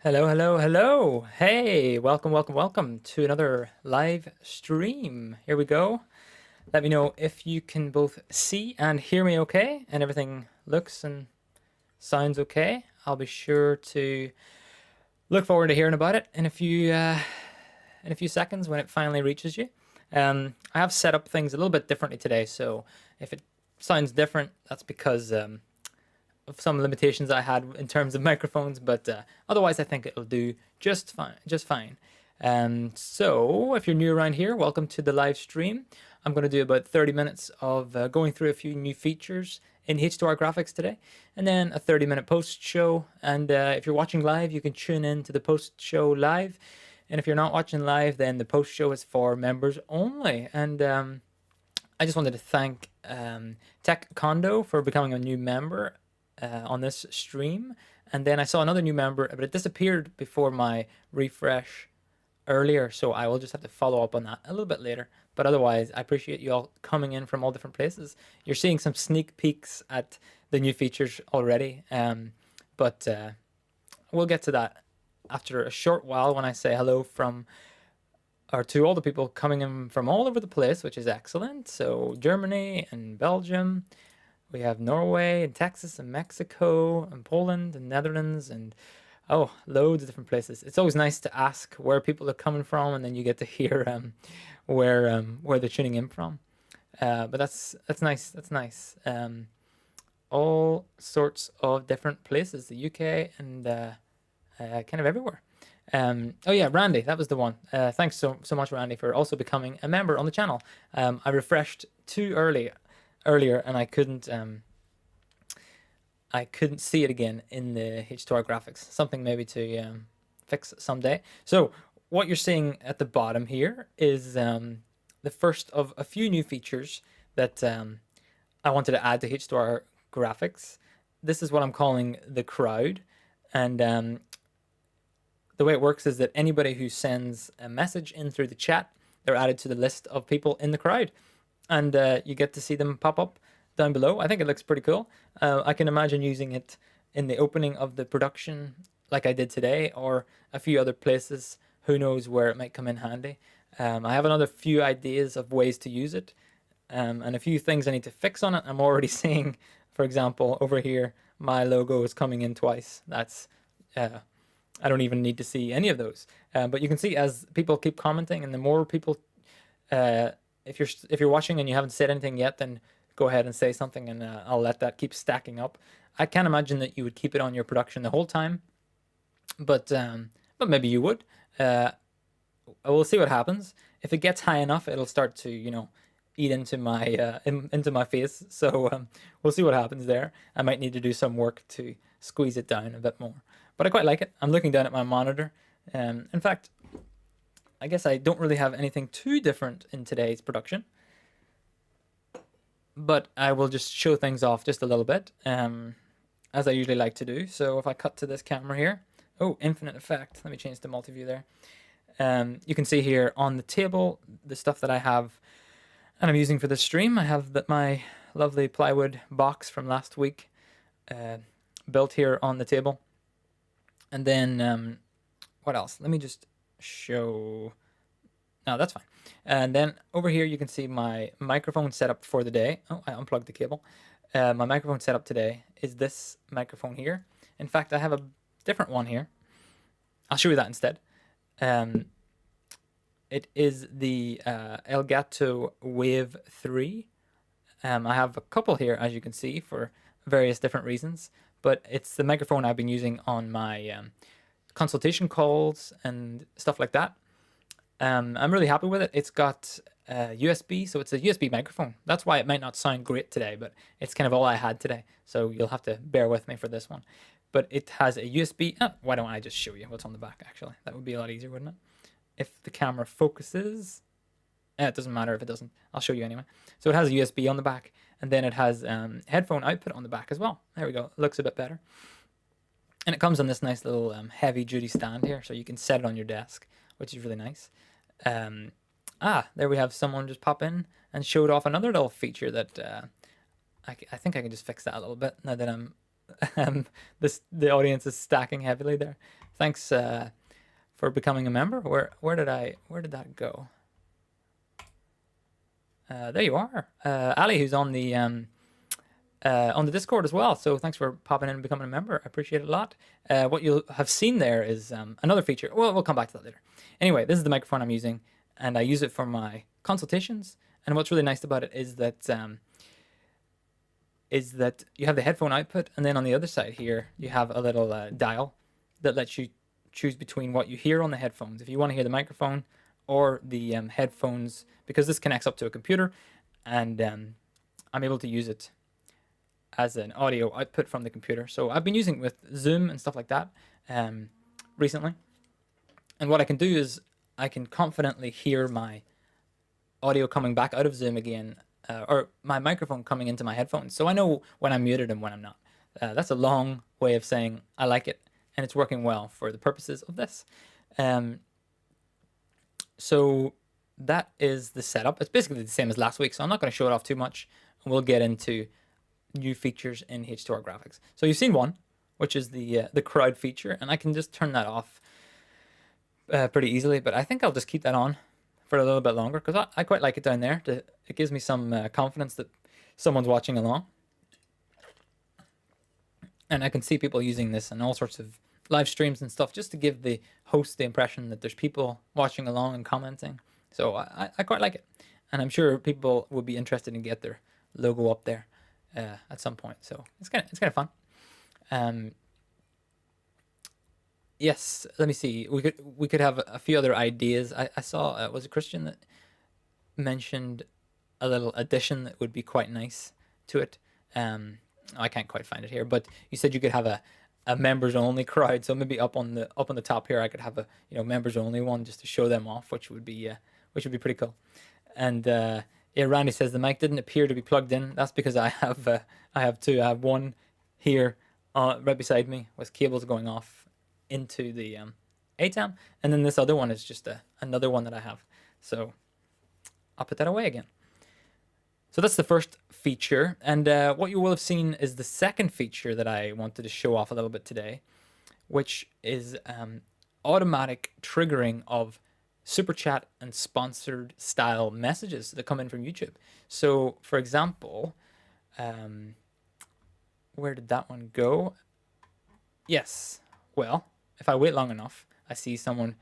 Hello, hello, hello. Hey, welcome to another live stream. Here we go. Let me know if you can both see and hear me okay and everything looks and sounds okay. I'll be sure to look forward to hearing about it in a few seconds when it finally reaches you. I have set up things a little bit differently today, so if it sounds different, that's because of some limitations I had in terms of microphones, but otherwise I think it'll do just fine. So if you're new around here, welcome to the live stream. I'm going to do about 30 minutes of going through a few new features in H2R Graphics today, and then a 30-minute post-show. And if you're watching live, you can tune in to the post-show live. And if you're not watching live, then the post-show is for members only. And I just wanted to thank Tech Condo for becoming a new member on this stream. And then I saw another new member, but it disappeared before my refresh earlier, so I will just have to follow up on that a little bit later. But otherwise, I appreciate you all coming in from all different places. You're seeing some sneak peeks at the new features already, but we'll get to that after a short while when I say hello from or to all the people coming in from all over the place, which is excellent. So Germany and Belgium, we have Norway and Texas and Mexico and Poland and Netherlands and loads of different places. It's always nice to ask where people are coming from, and then you get to hear where they're tuning in from. But that's nice. That's nice. All sorts of different places, the UK and kind of everywhere. Oh yeah, Randy, that was the one. Thanks so much, Randy, for also becoming a member on the channel. I refreshed too earlier, and I couldn't see it again in the H2R graphics. Something maybe to fix someday. So what you're seeing at the bottom here is the first of a few new features that I wanted to add to H2R graphics. This is what I'm calling the crowd, and the way it works is that anybody who sends a message in through the chat, they're added to the list of people in the crowd. And you get to see them pop up down below. I think it looks pretty cool. I can imagine using it in the opening of the production like I did today, or a few other places. Who knows where it might come in handy. I have another few ideas of ways to use it, and a few things I need to fix on it. I'm already seeing, for example, over here, my logo is coming in twice. That's I don't even need to see any of those. But you can see as people keep commenting, and the more people, if you're watching and you haven't said anything yet, then go ahead and say something, and I'll let that keep stacking up. I can't imagine that you would keep it on your production the whole time, but maybe you would. We'll see what happens. If it gets high enough, it'll start to eat into my into my face. So we'll see what happens there. I might need to do some work to squeeze it down a bit more, but I quite like it. I'm looking down at my monitor. In fact, I guess I don't really have anything too different in today's production, but I will just show things off just a little bit, as I usually like to do. So if I cut to this camera here, oh, infinite effect. Let me change to multi-view there. You can see here on the table the stuff that I have and I'm using for this stream. I have my lovely plywood box from last week built here on the table. And then what else? Let me just show. No, that's fine. And then over here you can see my microphone setup for the day. Oh, I unplugged the cable. My microphone setup today is this microphone here. In fact, I have a different one here. I'll show you that instead. It is the Elgato Wave 3. I have a couple here, as you can see, for various different reasons, but it's the microphone I've been using on my consultation calls and stuff like that. I'm really happy with it. It's got USB, so it's a USB microphone. That's why it might not sound great today, but it's kind of all I had today, so you'll have to bear with me for this one. But it has a USB. Why don't I just show you what's on the back, actually? That would be a lot easier, wouldn't it? If the camera focuses, it doesn't matter if it doesn't. I'll show you anyway. So it has a USB on the back, and then it has headphone output on the back as well. There we go. It looks a bit better. And it comes on this nice little heavy-duty stand here, so you can set it on your desk, which is really nice. There we have someone just pop in and showed off another little feature that I think I can just fix that a little bit now that I'm the audience is stacking heavily there. Thanks for becoming a member. Where did that go? There you are, Ali, who's on the Discord as well. So thanks for popping in and becoming a member. I appreciate it a lot. What you'll have seen there is another feature. Well, we'll come back to that later. Anyway, this is the microphone I'm using, and I use it for my consultations. And what's really nice about it is that you have the headphone output, and then on the other side here, you have a little dial that lets you choose between what you hear on the headphones. If you want to hear the microphone or the headphones, because this connects up to a computer, and I'm able to use it as an audio output from the computer. So I've been using it with Zoom and stuff like that recently. And what I can do is I can confidently hear my audio coming back out of Zoom again, or my microphone coming into my headphones. So I know when I'm muted and when I'm not. That's a long way of saying I like it, and it's working well for the purposes of this. So that is the setup. It's basically the same as last week, so I'm not going to show it off too much. And we'll get into new features in H2R Graphics. So you've seen one, which is the crowd feature, and I can just turn that off pretty easily, but I think I'll just keep that on for a little bit longer because I quite like it down there. It gives me some confidence that someone's watching along. And I can see people using this in all sorts of live streams and stuff just to give the host the impression that there's people watching along and commenting. So I quite like it. And I'm sure people would be interested in get their logo up there at some point. So it's kind of fun. Yes, let me see. We could have a few other ideas. I saw was it Christian that mentioned a little addition that would be quite nice to it. I can't quite find it here, but you said you could have a members only crowd. So maybe up on the top here, I could have a members only one just to show them off, which would be pretty cool. And yeah, Randy says the mic didn't appear to be plugged in. That's because I have two. I have one here right beside me with cables going off into the ATEM, and then this other one is just another one that I have. So I'll put that away again. So that's the first feature, and what you will have seen is the second feature that I wanted to show off a little bit today, which is automatic triggering of super chat and sponsored style messages that come in from YouTube. So, for example, where did that one go? Yes. Well, if I wait long enough, I see someone,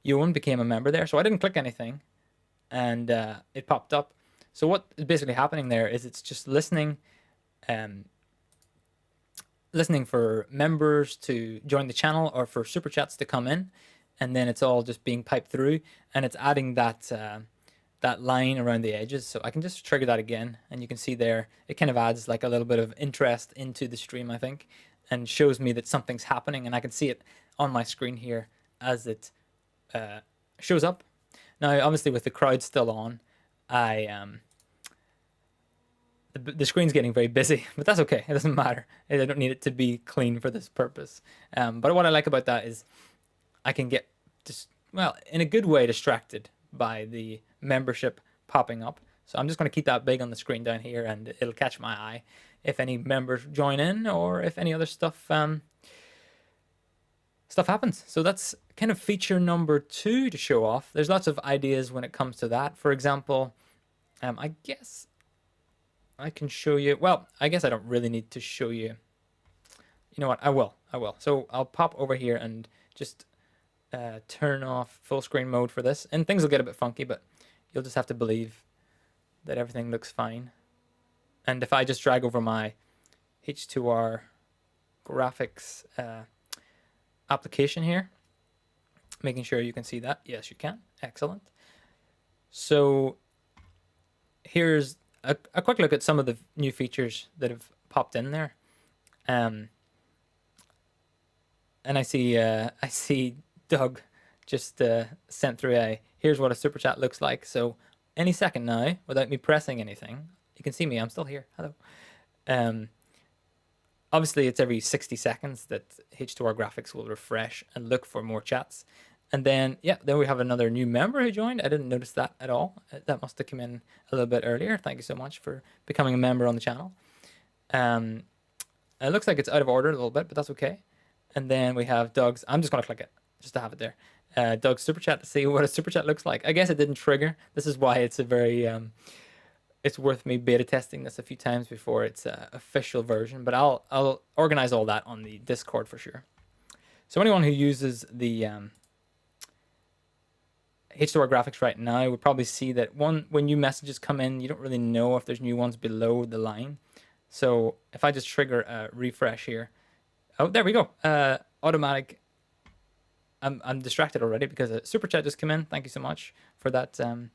Ewan became a member there. So I didn't click anything, and it popped up. So what is basically happening there is it's just listening, listening for members to join the channel or for super chats to come in, and then it's all just being piped through, and it's adding that that line around the edges. So I can just trigger that again, and you can see there it kind of adds like a little bit of interest into the stream, I think, and shows me that something's happening, and I can see it on my screen here as it shows up. Now, obviously, with the crowd still on, the screen's getting very busy, but that's okay. It doesn't matter. I don't need it to be clean for this purpose. But what I like about that is I can get just, well, in a good way, distracted by the membership popping up. So I'm just going to keep that big on the screen down here, and it'll catch my eye if any members join in or if any other stuff happens. So that's kind of feature number 2 to show off. There's lots of ideas when it comes to that. For example, I guess I can show you. Well, I guess I don't really need to show you. You know what? I will. So I'll pop over here and just turn off full screen mode for this. And things will get a bit funky, but you'll just have to believe that everything looks fine. And if I just drag over my H2R Graphics application here, making sure you can see that. Yes, you can. Excellent. So here's a quick look at some of the new features that have popped in there. And I see Doug just sent through here's what a super chat looks like. So any second now, without me pressing anything, you can see me. I'm still here. Hello. Obviously, it's every 60 seconds that H2R Graphics will refresh and look for more chats. And then, yeah, then we have another new member who joined. I didn't notice that at all. That must have come in a little bit earlier. Thank you so much for becoming a member on the channel. It looks like it's out of order a little bit, but that's okay. And then we have Doug's. I'm just going to click it just to have it there. Doug's super chat to see what a super chat looks like. I guess it didn't trigger. This is why it's a very... it's worth me beta testing this a few times before it's an official version, but I'll organize all that on the Discord for sure. So anyone who uses the H2R Graphics right now would probably see that when new messages come in, you don't really know if there's new ones below the line. So if I just trigger a refresh here, oh, there we go. Automatic. I'm distracted already because a super chat just came in. Thank you so much for that. The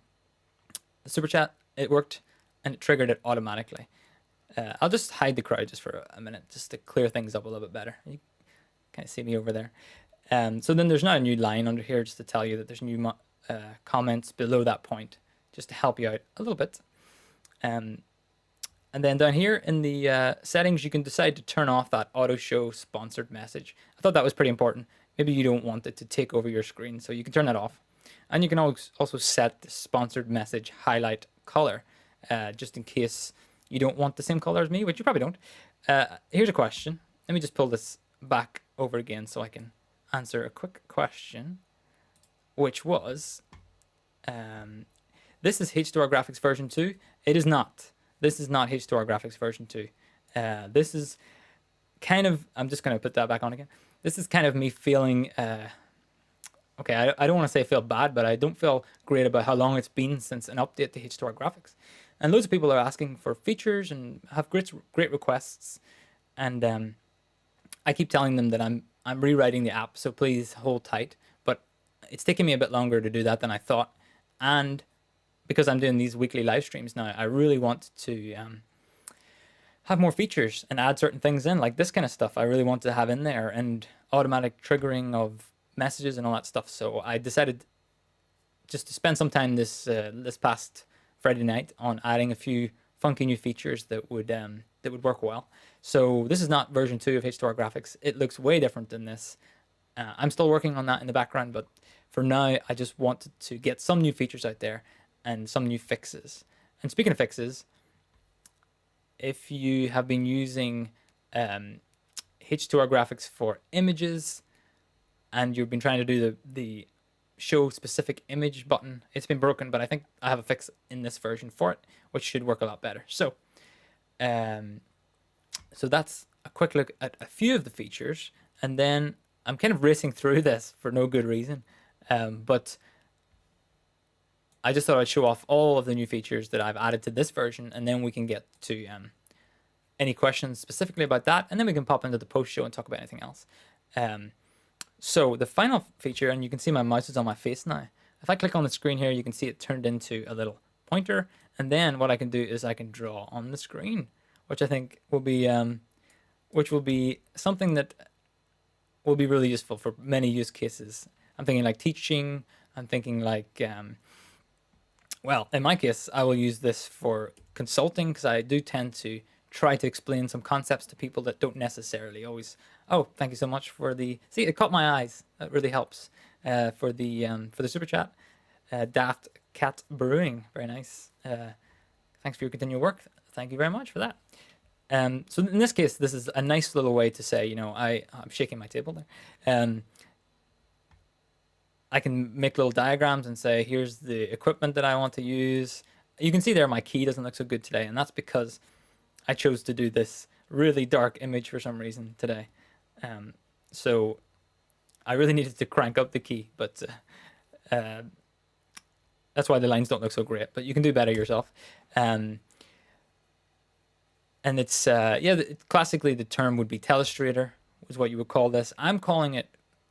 super chat, it worked. And it triggered it automatically. I'll just hide the crowd just for a minute, just to clear things up a little bit better. You can't see me over there. So then there's now a new line under here just to tell you that there's new comments below that point, just to help you out a little bit. And then down here in the settings, you can decide to turn off that auto show sponsored message. I thought that was pretty important. Maybe you don't want it to take over your screen, so you can turn that off. And you can also set the sponsored message highlight color. Just in case you don't want the same color as me, which you probably don't. Here's a question. Let me just pull this back over again so I can answer a quick question, which was, this is H2R Graphics version 2. It is not. This is not H2R Graphics version 2. This is kind of, I'm just going to put that back on again. This is kind of me feeling, okay, I don't want to say feel bad, but I don't feel great about how long it's been since an update to H2R Graphics. And loads of people are asking for features and have great requests. And I keep telling them that I'm rewriting the app, so please hold tight. But it's taking me a bit longer to do that than I thought. And because I'm doing these weekly live streams now, I really want to have more features and add certain things in, like this kind of stuff I really want to have in there, and automatic triggering of messages and all that stuff. So I decided just to spend some time this past Friday night on adding a few funky new features that would work well. So this is not version 2 of H2R Graphics. It looks way different than this. I'm still working on that in the background, but for now I just wanted to get some new features out there and some new fixes. And speaking of fixes, if you have been using H2R graphics for images, and you've been trying to do the show specific image button. It's been broken, but I think I have a fix in this version for it, which should work a lot better. So that's a quick look at a few of the features, and then I'm kind of racing through this for no good reason, but I just thought I'd show off all of the new features that I've added to this version, and then we can get to any questions specifically about that, and then we can pop into the post show and talk about anything else. So the final feature, and you can see my mouse is on my face now. If I click on the screen here, you can see it turned into a little pointer, and then what I can do is I can draw on the screen, which I think will be something that will be really useful for many use cases. I'm thinking like teaching. I'm thinking like, well, in my case, I will use this for consulting, because I do tend to try to explain some concepts to people that don't necessarily always. Oh, thank you so much for the. See, it caught my eyes. That really helps. For the super chat, Daft Cat Brewing, very nice. Thanks for your continued work. Thank you very much for that. So in this case, this is a nice little way to say, I'm shaking my table there. I can make little diagrams and say, here's the equipment that I want to use. You can see there my key doesn't look so good today, and that's because I chose to do this really dark image for some reason today. So I really needed to crank up the key, but that's why the lines don't look so great, but you can do better yourself. And it's, classically the term would be telestrator, is what you would call this. I'm calling it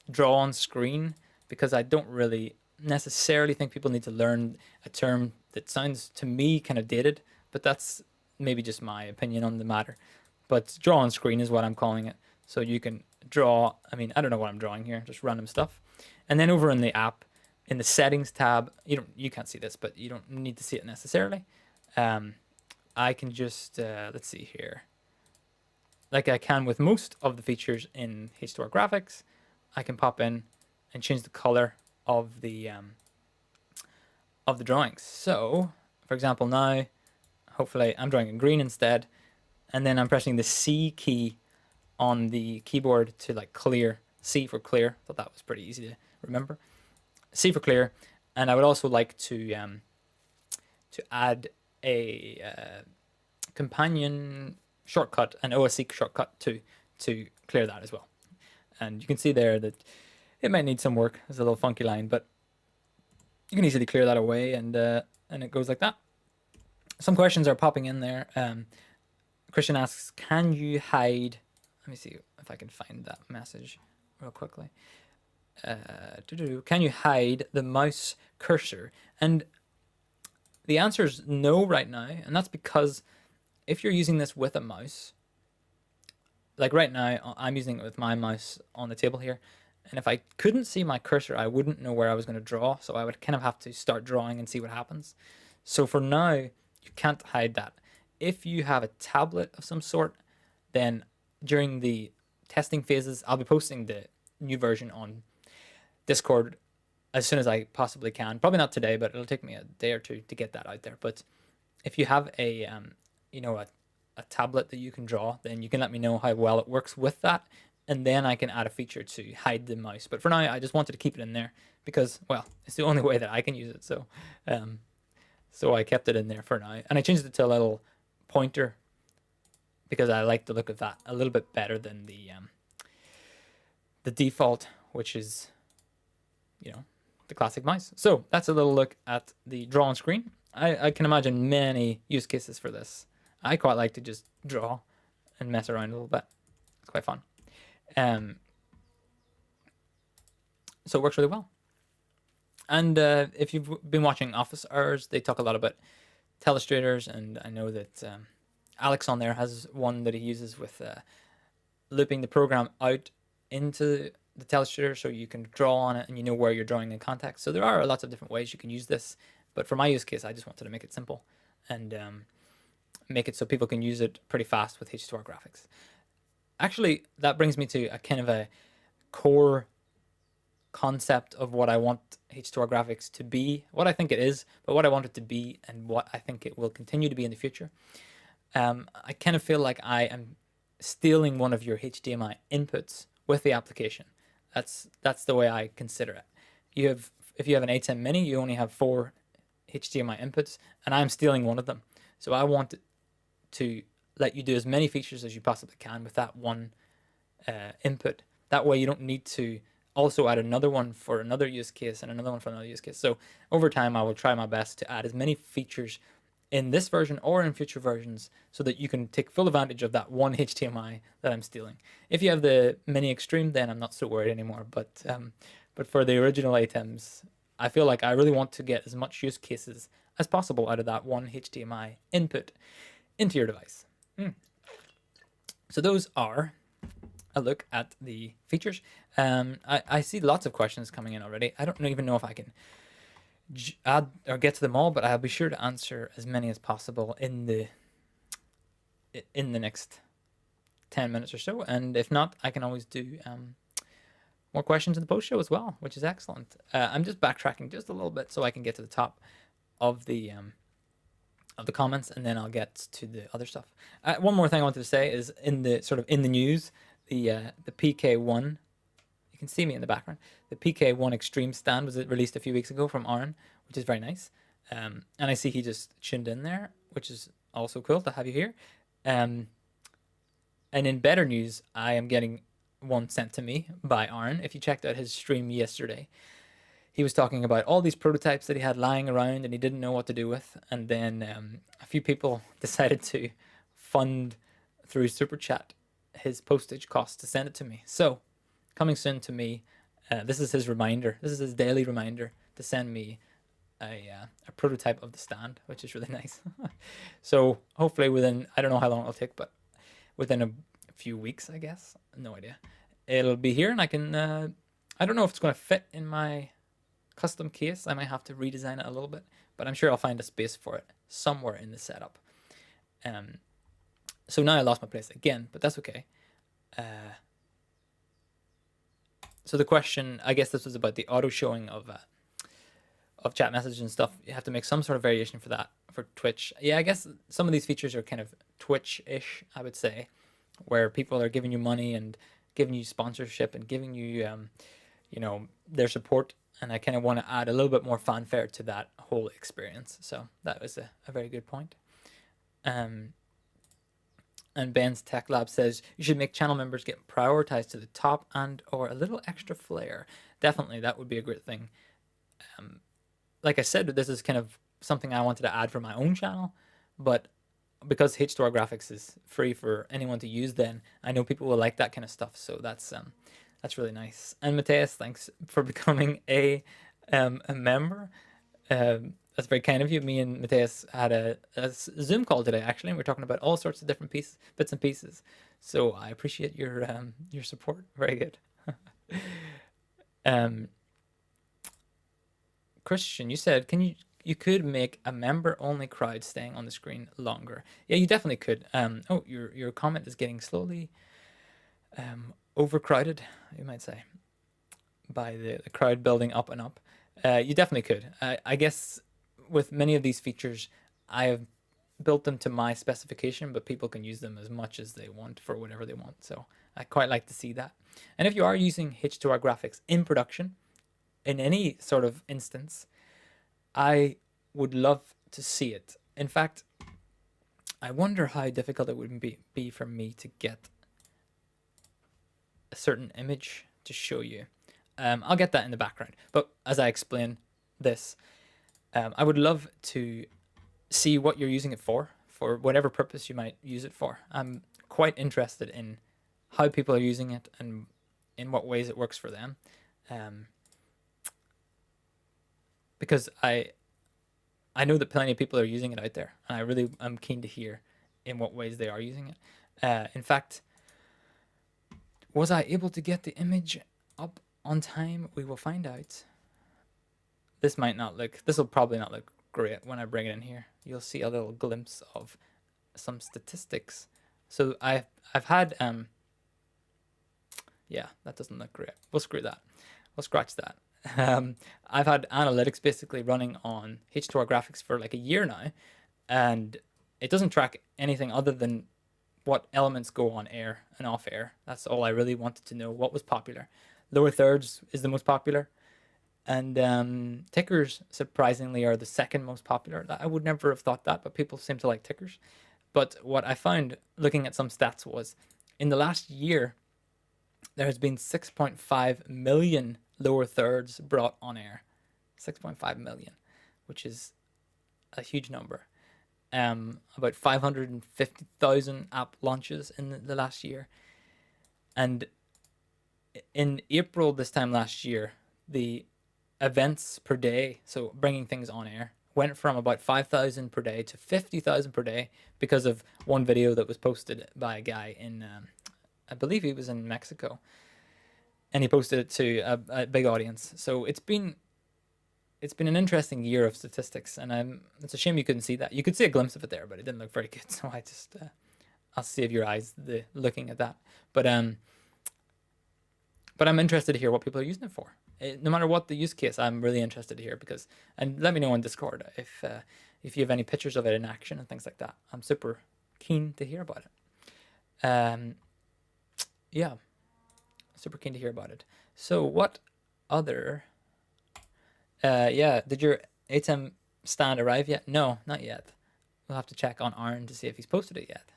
draw on screen, because I don't really necessarily think people need to learn a term that sounds to me kind of dated, but that's maybe just my opinion on the matter. But draw on screen is what I'm calling it. So you can draw, I don't know what I'm drawing here, just random stuff. And then over in the app, in the settings tab, you can't see this, but you don't need to see it necessarily. I can just, let's see here. Like I can with most of the features in H2R Graphics, I can pop in and change the color of the drawings. So, for example, now, hopefully I'm drawing in green instead, and then I'm pressing the C key on the keyboard to like clear, C for clear. Thought that was pretty easy to remember. C for clear, and I would also like to add a companion shortcut, an OSC shortcut to clear that as well. And you can see there that it might need some work. It's a little funky line, but you can easily clear that away, and it goes like that. Some questions are popping in there. Christian asks, can you hide? Let me see if I can find that message real quickly. Can you hide the mouse cursor? And the answer is no right now, and that's because if you're using this with a mouse, like right now, I'm using it with my mouse on the table here, and if I couldn't see my cursor, I wouldn't know where I was going to draw, so I would kind of have to start drawing and see what happens. So for now, you can't hide that. If you have a tablet of some sort, then during the testing phases, I'll be posting the new version on Discord as soon as I possibly can. Probably not today, but it'll take me a day or two to get that out there. But if you have a tablet that you can draw, then you can let me know how well it works with that, and then I can add a feature to hide the mouse. But for now, I just wanted to keep it in there because, well, it's the only way that I can use it. So, so I kept it in there for now, and I changed it to a little pointer because I like the look of that a little bit better than the default, which is, the classic mouse. So that's a little look at the draw on screen. I can imagine many use cases for this. I quite like to just draw and mess around a little bit. It's quite fun. So it works really well. And if you've been watching Office Hours, they talk a lot about telestrators, and I know that Alex on there has one that he uses with looping the program out into the telestrator so you can draw on it and you know where you're drawing in context. So there are lots of different ways you can use this, but for my use case, I just wanted to make it simple and make it so people can use it pretty fast with H2R Graphics. Actually, that brings me to a kind of a core concept of what I want H2R Graphics to be, what I think it is, but what I want it to be and what I think it will continue to be in the future. I kind of feel like I am stealing one of your HDMI inputs with the application. That's the way I consider it. If you have an A10 Mini, you only have 4 HDMI inputs, and I'm stealing one of them. So I want to let you do as many features as you possibly can with that one input. That way you don't need to also add another one for another use case and another one for another use case. So over time, I will try my best to add as many features in this version or in future versions so that you can take full advantage of that one HDMI that I'm stealing. If you have the Mini Extreme, then I'm not so worried anymore. But for the original items, I feel like I really want to get as much use cases as possible out of that one HDMI input into your device. So those are a look at the features. I see lots of questions coming in already. I don't even know if I can add or get to them all, but I'll be sure to answer as many as possible in the next 10 minutes or so. And if not, I can always do more questions in the post show as well, which is excellent. I'm just backtracking just a little bit so I can get to the top of the comments, and then I'll get to the other stuff. One more thing I wanted to say is in the news, the PK1, you can see me in the background. The PK1 Extreme stand was released a few weeks ago from Aaron, which is very nice. And I see he just tuned in there, which is also cool to have you here. And in better news, I am getting one sent to me by Aaron. If you checked out his stream yesterday, he was talking about all these prototypes that he had lying around and he didn't know what to do with. And then a few people decided to fund through Super Chat his postage costs to send it to me. So coming soon to me, this is his reminder. This is his daily reminder to send me a prototype of the stand, which is really nice. So hopefully within, I don't know how long it'll take, but within a few weeks, I guess, no idea, it'll be here, and I can, I don't know if it's going to fit in my custom case. I might have to redesign it a little bit, but I'm sure I'll find a space for it somewhere in the setup. So now I lost my place again, but that's okay. So the question, I guess this was about the auto showing of chat messages and stuff. You have to make some sort of variation for that for Twitch. Yeah, I guess some of these features are kind of Twitch-ish, I would say, where people are giving you money and giving you sponsorship and giving you, you know, their support. And I kind of want to add a little bit more fanfare to that whole experience. So that was a very good point. And Ben's Tech Lab says you should make channel members get prioritized to the top and or a little extra flair. Definitely, that would be a great thing. Like I said, this is kind of something I wanted to add for my own channel, but because H2R Graphics is free for anyone to use, then I know people will like that kind of stuff. So that's really nice. And Matthias, thanks for becoming a member. That's very kind of you. Me and Matthias had a Zoom call today, actually, and we're talking about all sorts of different bits and pieces. So I appreciate your support. Very good. Christian, you said you could make a member-only crowd staying on the screen longer. Yeah, you definitely could. Oh, your comment is getting slowly overcrowded, you might say, by the crowd building up and up. You definitely could. I guess with many of these features, I have built them to my specification, but people can use them as much as they want for whatever they want. So I quite like to see that. And if you are using H2R Graphics in production, in any sort of instance, I would love to see it. In fact, I wonder how difficult it would be for me to get a certain image to show you. I'll get that in the background. But as I explain this, I would love to see what you're using it for whatever purpose you might use it for. I'm quite interested in how people are using it and in what ways it works for them. Because I know that plenty of people are using it out there, and I'm keen to hear in what ways they are using it. In fact, was I able to get the image up on time? We will find out. This will probably not look great when I bring it in here. You'll see a little glimpse of some statistics. So I've had, yeah, that doesn't look great. We'll screw that. We'll scratch that. I've had analytics basically running on H2R Graphics for like a year now, and it doesn't track anything other than what elements go on air and off air. That's all I really wanted to know. What was popular? Lower thirds is the most popular, and tickers surprisingly are the second most popular. I would never have thought that, but people seem to like tickers. But what I found looking at some stats was in the last year, there has been 6.5 million lower thirds brought on air. 6.5 million, which is a huge number. About 550,000 app launches in the last year. And in April this time last year, the events per day, so bringing things on air, went from about 5,000 per day to 50,000 per day because of one video that was posted by a guy in, I believe he was in Mexico, and he posted it to a big audience. So it's been an interesting year of statistics, and it's a shame you couldn't see that. You could see a glimpse of it there, but it didn't look very good. So I just I'll save your eyes looking at that. But I'm interested to hear what people are using it for. No matter what the use case, I'm really interested to hear and let me know on Discord if you have any pictures of it in action and things like that. I'm super keen to hear about it. Yeah, super keen to hear about it. So what other? Yeah, did your ATEM stand arrive yet? No, not yet. We'll have to check on Aaron to see if he's posted it yet.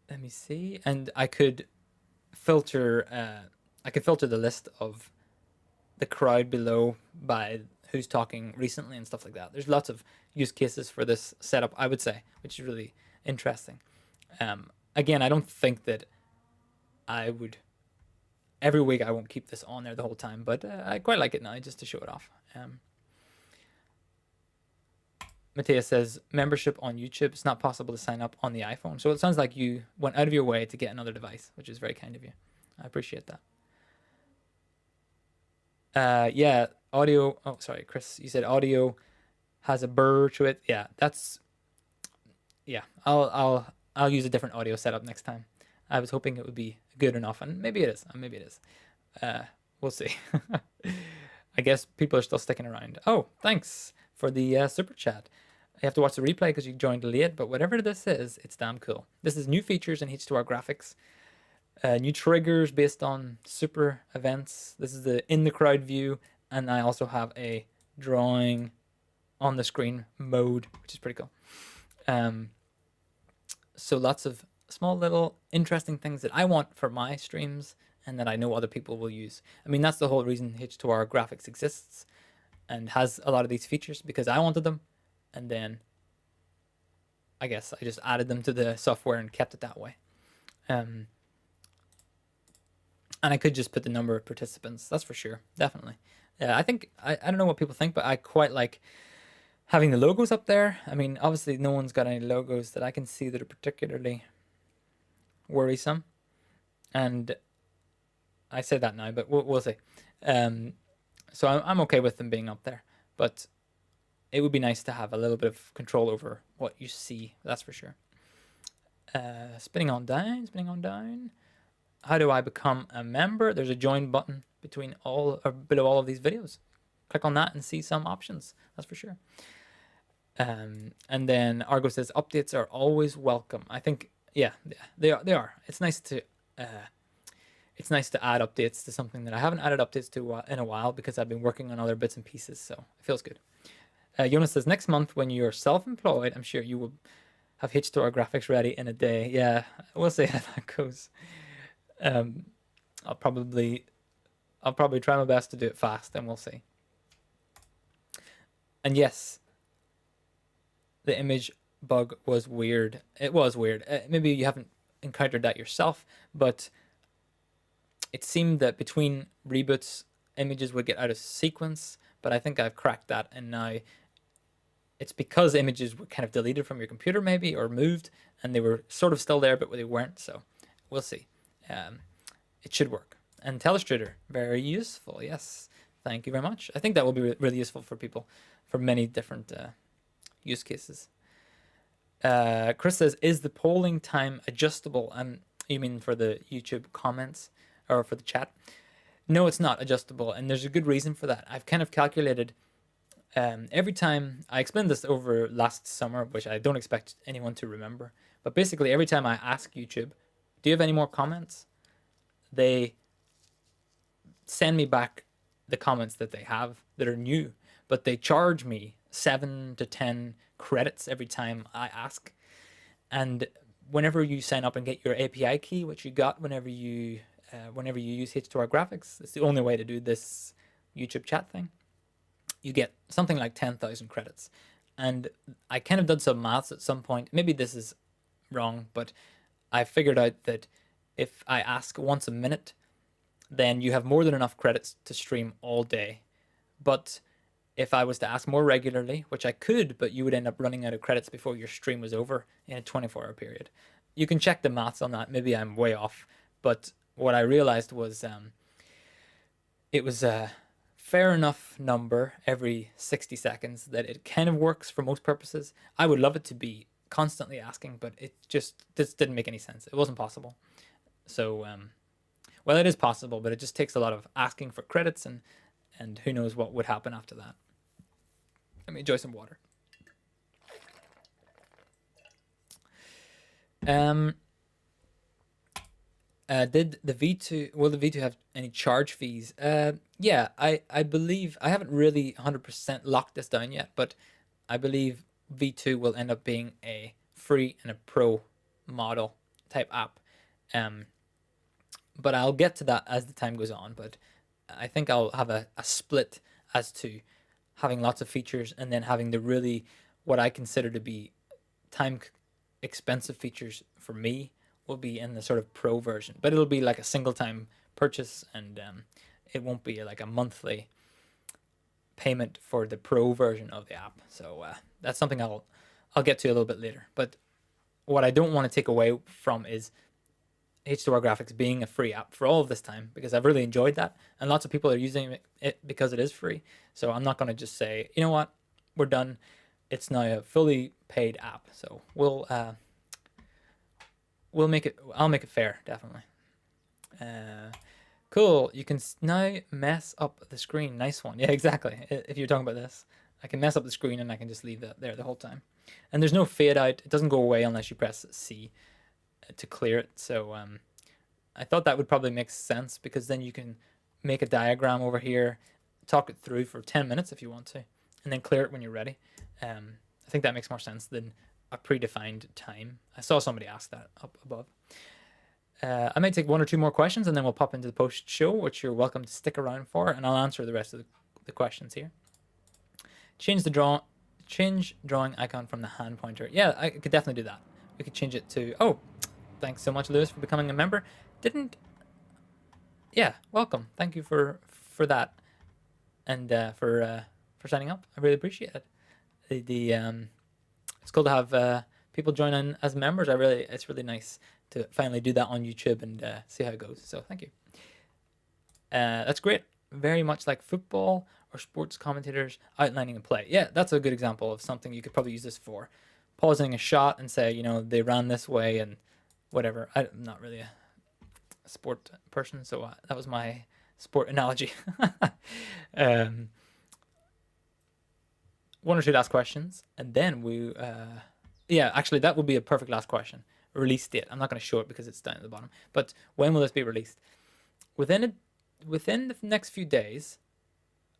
Let me see. And I could filter the list of the crowd below by who's talking recently and stuff like that. There's lots of use cases for this setup, I would say, which is really interesting. Again, I don't think that I would every week. I won't keep this on there the whole time, but I quite like it now just to show it off. Matthias says, membership on YouTube, it's not possible to sign up on the iPhone. So it sounds like you went out of your way to get another device, which is very kind of you. I appreciate that. Yeah, audio. Oh, sorry, Chris, you said audio has a burr to it. Yeah, yeah, I'll use a different audio setup next time. I was hoping it would be good enough, and maybe it is. Maybe it is. We'll see. I guess people are still sticking around. Oh, thanks for the super chat. You have to watch the replay because you joined late, but whatever this is, it's damn cool. This is new features in H2R Graphics, new triggers based on super events. This is the in the crowd view, and I also have a drawing on the screen mode, which is pretty cool. So lots of small little interesting things that I want for my streams and that I know other people will use. I mean, that's the whole reason H2R Graphics exists and has a lot of these features, because I wanted them, and then I guess I just added them to the software and kept it that way. And I could just put the number of participants, that's for sure, definitely. I think, I don't know what people think, but I quite like having the logos up there. I mean, obviously no one's got any logos that I can see that are particularly worrisome, and I say that now, but we'll see. So I'm okay with them being up there, but it would be nice to have a little bit of control over what you see, that's for sure. Spinning on down. How do I become a member? There's a join button below all of these videos. Click on that and see some options, that's for sure. And then Argo says updates are always welcome. I think, yeah, they are. It's nice to add updates to something that I haven't added updates to in a while, because I've been working on other bits and pieces, so it feels good. Jonas says, next month when you're self-employed, I'm sure you will have H2R Graphics ready in a day. Yeah, we'll see how that goes. I'll probably try my best to do it fast, and we'll see. And yes, the image bug was weird. It was weird. Maybe you haven't encountered that yourself, but it seemed that between reboots, images would get out of sequence, but I think I've cracked that, and now it's because images were kind of deleted from your computer maybe, or moved, and they were sort of still there, but they weren't, so we'll see. It should work. And Telestrator, very useful, yes. Thank you very much. I think that will be really useful for people for many different use cases. Chris says, is the polling time adjustable? You mean for the YouTube comments or for the chat? No, it's not adjustable, and there's a good reason for that. I've kind of calculated Every time I explained this over last summer, which I don't expect anyone to remember, but basically every time I ask YouTube, do you have any more comments? They send me back the comments that they have that are new, but they charge me 7 to 10 credits every time I ask. And whenever you sign up and get your API key, which you got whenever you use H2R Graphics, it's the only way to do this YouTube chat thing. You get something like 10,000 credits. And I kind of done some maths at some point. Maybe this is wrong, but I figured out that if I ask once a minute, then you have more than enough credits to stream all day. But if I was to ask more regularly, which I could, but you would end up running out of credits before your stream was over in a 24-hour period. You can check the maths on that. Maybe I'm way off. But what I realized was it was a fair enough number every 60 seconds that it kind of works for most purposes. I would love it to be constantly asking, but this didn't make any sense. It wasn't possible. So, well, it is possible, but it just takes a lot of asking for credits, and who knows what would happen after that. Let me enjoy some water. Did the V2, will the V2 have any charge fees? Yeah, I believe, I haven't really 100% locked this down yet, but I believe V2 will end up being a free and a pro model type app. But I'll get to that as the time goes on, but I think I'll have a split as to having lots of features and then having the really, what I consider to be time expensive features for me will be in the sort of pro version, but it'll be like a single time purchase, and it won't be like a monthly payment for the pro version of the app. So that's something I'll get to a little bit later. But what I don't want to take away from is H2R Graphics being a free app for all of this time, because I've really enjoyed that, and lots of people are using it because it is free. So I'm not going to just say, you know what, we're done. It's now a fully paid app. So we'll make it. I'll make it fair, definitely. Cool. You can now mess up the screen. Nice one. Yeah, exactly. If you're talking about this, I can mess up the screen and I can just leave that there the whole time. And there's no fade out. It doesn't go away unless you press C to clear it. So I thought that would probably make sense, because then you can make a diagram over here, talk it through for 10 minutes if you want to, and then clear it when you're ready. I think that makes more sense than a predefined time. I saw somebody ask that up above. I might take 1 or 2 more questions and then we'll pop into the post show, which you're welcome to stick around for, and I'll answer the rest of the questions here. Change drawing icon from the hand pointer. Yeah, I could definitely do that. We could change it to, oh, thanks so much, Lewis, for becoming a member. Yeah, welcome. Thank you for that, and for signing up. I really appreciate it. It's cool to have people join in as members. It's really nice to finally do that on YouTube and see how it goes. So thank you. That's great. Very much like football or sports commentators outlining a play. Yeah, that's a good example of something you could probably use this for. Pausing a shot and say, you know, they ran this way and whatever. I'm not really a sport person, so that was my sport analogy. 1 or 2 last questions, and then we yeah, actually that would be a perfect last question. Release date. I'm not going to show it because it's down at the bottom, but when will this be released? Within the next few days,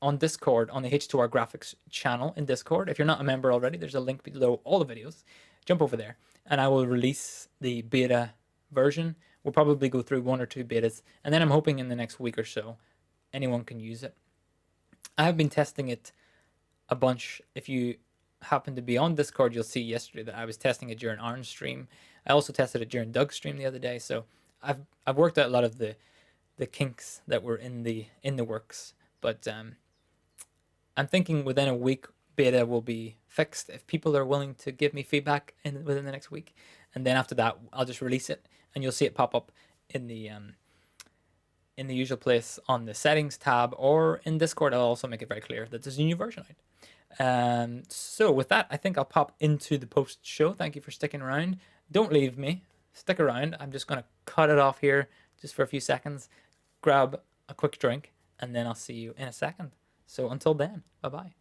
on Discord, on the H2R Graphics channel in Discord. If you're not a member already, there's a link below all the videos. Jump over there and I will release the beta version. We'll probably go through 1 or 2 betas, and then I'm hoping in the next week or so anyone can use it. I have been testing it a bunch. If you happen to be on Discord, you'll see yesterday that I was testing it during Aaron's stream. I also tested it during Doug's stream the other day. So I've worked out a lot of the kinks that were in the works, but I'm thinking within a week beta will be fixed if people are willing to give me feedback within the next week, and then after that I'll just release it and you'll see it pop up in the usual place on the settings tab, or in Discord I'll also make it very clear that there's a new version out. So with that, I think I'll pop into the post show. Thank you for sticking around. Don't leave me, stick around. I'm just going to cut it off here just for a few seconds, grab a quick drink, and then I'll see you in a second. So until then, bye-bye.